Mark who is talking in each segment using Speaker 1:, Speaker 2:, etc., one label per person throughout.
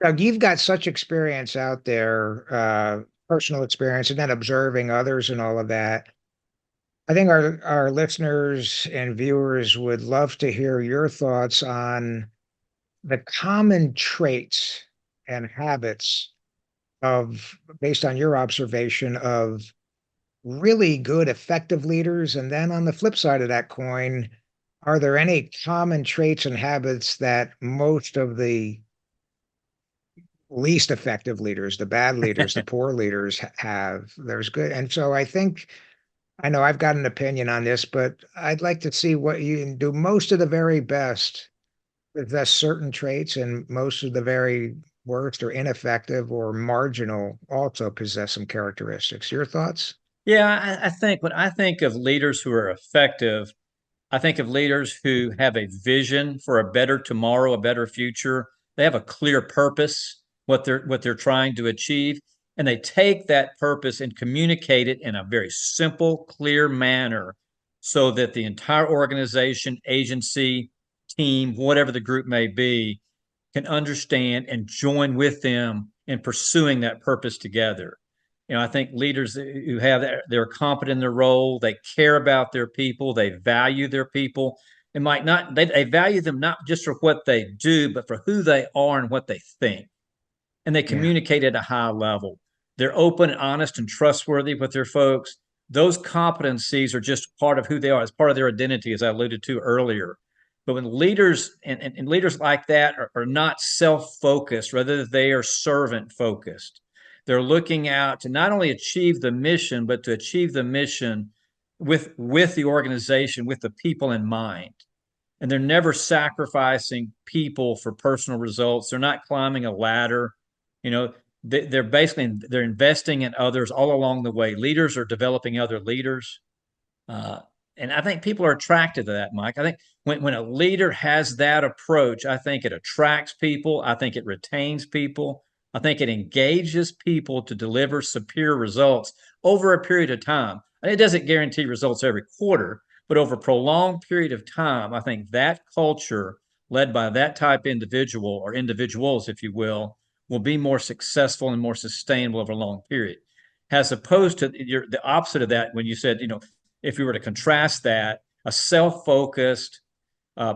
Speaker 1: Doug, you've got such experience out there, personal experience, and then observing others and all of that. I think our listeners and viewers would love to hear your thoughts on the common traits and habits of, based on your observation of really good, effective leaders. And then on the flip side of that coin, are there any common traits and habits that most of the least effective leaders, the bad leaders, the poor leaders have? There's good. And so I think I know I've got an opinion on this, but I'd like to see what you can do. Most of the very best possess certain traits, and most of the very worst or ineffective or marginal also possess some characteristics. Your thoughts?
Speaker 2: Yeah, I think when I think of leaders who are effective, I think of leaders who have a vision for a better tomorrow, a better future. They have a clear purpose, what they're trying to achieve, and they take that purpose and communicate it in a very simple, clear manner so that the entire organization, agency, team, whatever the group may be, can understand and join with them in pursuing that purpose together. I think leaders who have that, they're competent in their role, they care about their people, they value their people, and might not they value them not just for what they do, but for who they are and what they think. And they
Speaker 1: Yeah.
Speaker 2: communicate at a high level. They're open, honest, and trustworthy with their folks. Those competencies are just part of who they are. It's part of their identity, as I alluded to earlier. But when leaders and leaders like that are not self-focused, rather they are servant-focused. They're looking out to not only achieve the mission, but to achieve the mission with the organization, with the people in mind. And they're never sacrificing people for personal results. They're not climbing a ladder. You know, they're basically they're investing in others all along the way. Leaders are developing other leaders. Uh, and I think people are attracted to that, Mike. I think when a leader has that approach, I think it attracts people. I think it retains people. I think it engages people to deliver superior results over a period of time. And it doesn't guarantee results every quarter, but over a prolonged period of time, I think that culture led by that type individual or individuals, if you will be more successful and more sustainable over a long period. As opposed to the opposite of that, when you said, if we were to contrast that, a self-focused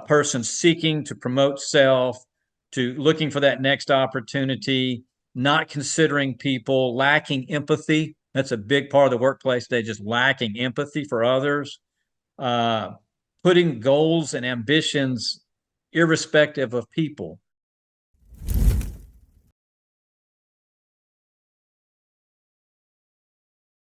Speaker 2: person seeking to promote self, to looking for that next opportunity, not considering people, lacking empathy. That's a big part of the workplace today, just lacking empathy for others, uh, putting goals and ambitions irrespective of people.